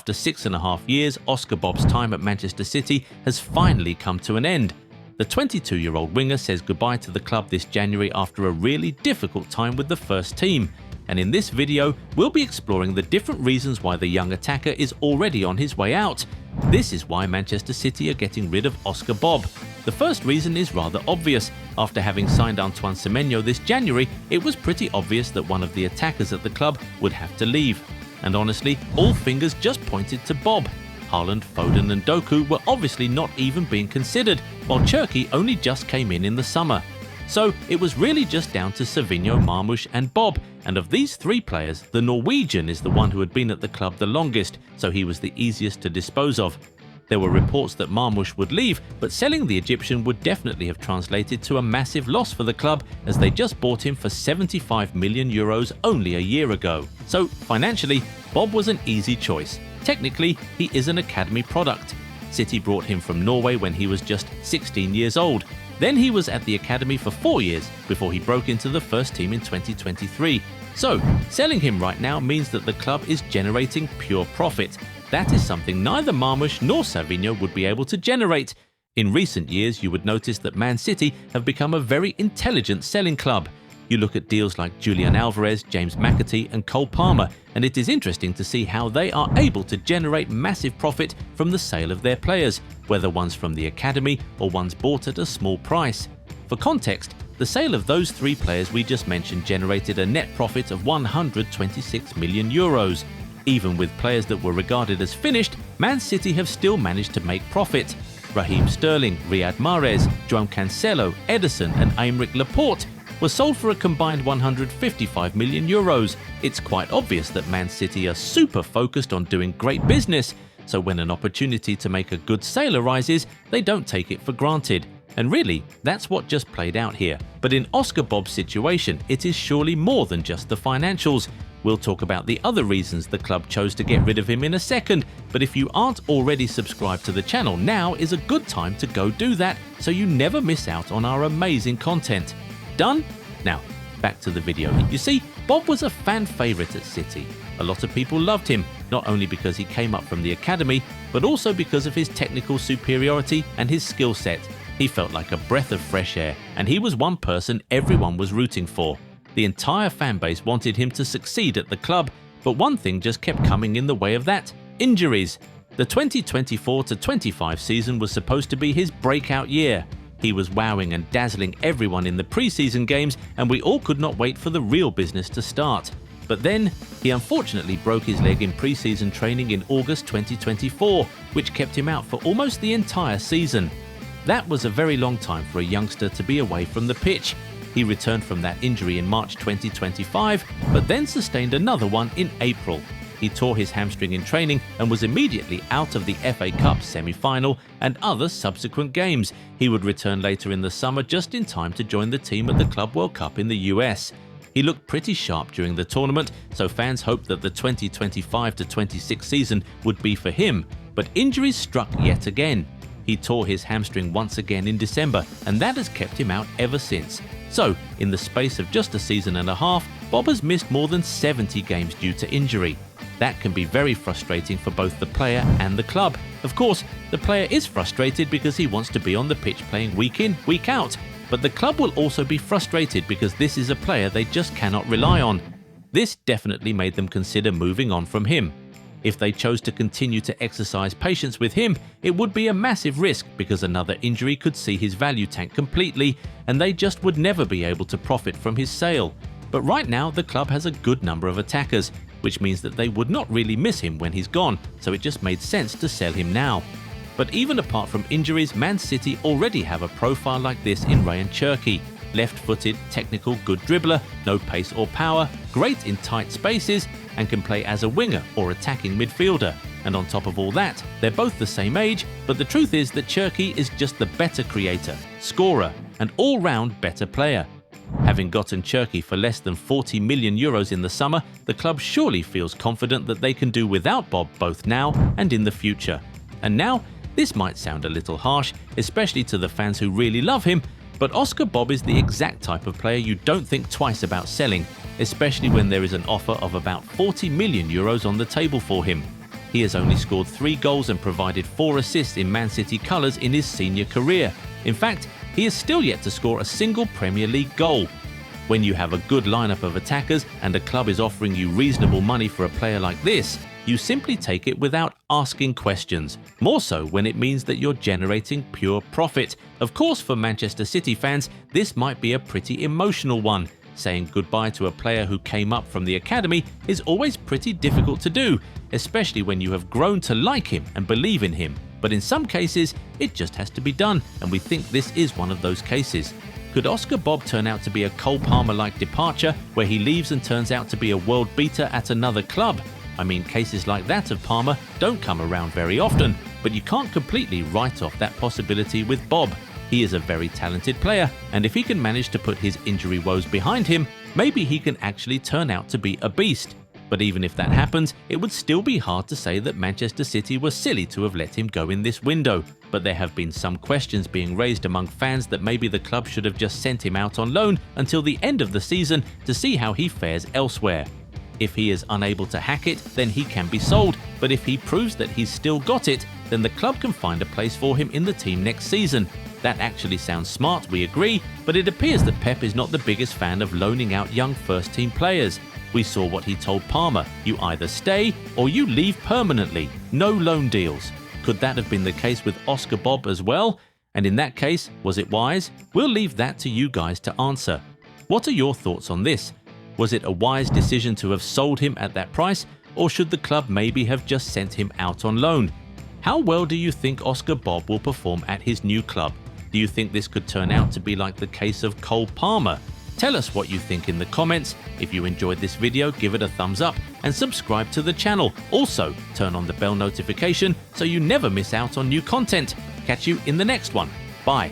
After 6.5 years, Oscar Bobb's time at Manchester City has finally come to an end. The 22-year-old winger says goodbye to the club this January after a really difficult time with the first team. And in this video, we'll be exploring the different reasons why the young attacker is already on his way out. This is why Manchester City are getting rid of Oscar Bobb. The first reason is rather obvious. After having signed Antoine Semenyo this January, it was pretty obvious that one of the attackers at the club would have to leave. And honestly, all fingers just pointed to Bobb. Haaland, Foden and Doku were obviously not even being considered, while Cherki only just came in the summer. So it was really just down to Savinho, Marmoush and Bobb, and of these three players, the Norwegian is the one who had been at the club the longest, so he was the easiest to dispose of. There were reports that Marmoush would leave, but selling the Egyptian would definitely have translated to a massive loss for the club, as they just bought him for €75 million only a year ago. So financially, Bobb was an easy choice. Technically, he is an academy product. City brought him from Norway when he was just 16 years old. Then he was at the academy for 4 years before he broke into the first team in 2023. So, selling him right now means that the club is generating pure profit. That is something neither Marmoush nor Savinho would be able to generate. In recent years, you would notice that Man City have become a very intelligent selling club. You look at deals like Julian Alvarez, James McAtee and Cole Palmer, and it is interesting to see how they are able to generate massive profit from the sale of their players, whether one's from the academy or one's bought at a small price. For context, the sale of those three players we just mentioned generated a net profit of €126 million. Even with players that were regarded as finished, Man City have still managed to make profit. Raheem Sterling, Riyad Mahrez, João Cancelo, Ederson and Aymeric Laporte were sold for a combined €155 million. It's quite obvious that Man City are super focused on doing great business, so when an opportunity to make a good sale arises, they don't take it for granted. And really, that's what just played out here. But in Oscar Bobb's situation, it is surely more than just the financials. We'll talk about the other reasons the club chose to get rid of him in a second, but if you aren't already subscribed to the channel, now is a good time to go do that so you never miss out on our amazing content. Done? Now, back to the video. You see, Bobb was a fan favourite at City. A lot of people loved him, not only because he came up from the academy, but also because of his technical superiority and his skill set. He felt like a breath of fresh air, and he was one person everyone was rooting for. The entire fan base wanted him to succeed at the club, but one thing just kept coming in the way of that: injuries. The 2024-25 season was supposed to be his breakout year. He was wowing and dazzling everyone in the pre-season games, and we all could not wait for the real business to start. But then, he unfortunately broke his leg in pre-season training in August 2024, which kept him out for almost the entire season. That was a very long time for a youngster to be away from the pitch. He returned from that injury in March 2025, but then sustained another one in April. He tore his hamstring in training and was immediately out of the FA Cup semi-final and other subsequent games. He would return later in the summer just in time to join the team at the Club World Cup in the US. He looked pretty sharp during the tournament, so fans hoped that the 2025-26 season would be for him, but injuries struck yet again. He tore his hamstring once again in December, and that has kept him out ever since. So, in the space of just a season and a half, Bobb has missed more than 70 games due to injury. That can be very frustrating for both the player and the club. Of course, the player is frustrated because he wants to be on the pitch playing week in, week out, but the club will also be frustrated because this is a player they just cannot rely on. This definitely made them consider moving on from him. If they chose to continue to exercise patience with him, it would be a massive risk because another injury could see his value tank completely, and they just would never be able to profit from his sale. But right now, the club has a good number of attackers, which means that they would not really miss him when he's gone, so it just made sense to sell him now. But even apart from injuries, Man City already have a profile like this in Cherki. Left-footed, technical, good dribbler, no pace or power, great in tight spaces, and can play as a winger or attacking midfielder. And on top of all that, they're both the same age, but the truth is that Cherki is just the better creator, scorer, and all-round better player. Having gotten Cherki for less than €40 million in the summer, the club surely feels confident that they can do without Bobb both now and in the future. And now, this might sound a little harsh, especially to the fans who really love him, but Oscar Bobb is the exact type of player you don't think twice about selling, especially when there is an offer of about €40 million on the table for him. He has only scored 3 goals and provided 4 assists in Man City colours in his senior career. In fact, he is still yet to score a single Premier League goal. When you have a good lineup of attackers and a club is offering you reasonable money for a player like this, you simply take it without asking questions, more so when it means that you're generating pure profit. Of course, for Manchester City fans, this might be a pretty emotional one. Saying goodbye to a player who came up from the academy is always pretty difficult to do, especially when you have grown to like him and believe in him. But in some cases, it just has to be done, and we think this is one of those cases. Could Oscar Bobb turn out to be a Cole Palmer-like departure, where he leaves and turns out to be a world beater at another club? I mean, cases like that of Palmer don't come around very often, but you can't completely write off that possibility with Bobb. He is a very talented player, and if he can manage to put his injury woes behind him, maybe he can actually turn out to be a beast. But even if that happens, it would still be hard to say that Manchester City were silly to have let him go in this window. But there have been some questions being raised among fans that maybe the club should have just sent him out on loan until the end of the season to see how he fares elsewhere. If he is unable to hack it, then he can be sold, but if he proves that he's still got it, then the club can find a place for him in the team next season. That actually sounds smart, we agree, but it appears that Pep is not the biggest fan of loaning out young first-team players. We saw what he told Palmer: you either stay or you leave permanently, no loan deals. Could that have been the case with Oscar Bobb as well? And in that case, was it wise? We'll leave that to you guys to answer. What are your thoughts on this? Was it a wise decision to have sold him at that price, or should the club maybe have just sent him out on loan? How well do you think Oscar Bobb will perform at his new club? Do you think this could turn out to be like the case of Cole Palmer? Tell us what you think in the comments. If you enjoyed this video, give it a thumbs up and subscribe to the channel. Also, turn on the bell notification so you never miss out on new content. Catch you in the next one. Bye.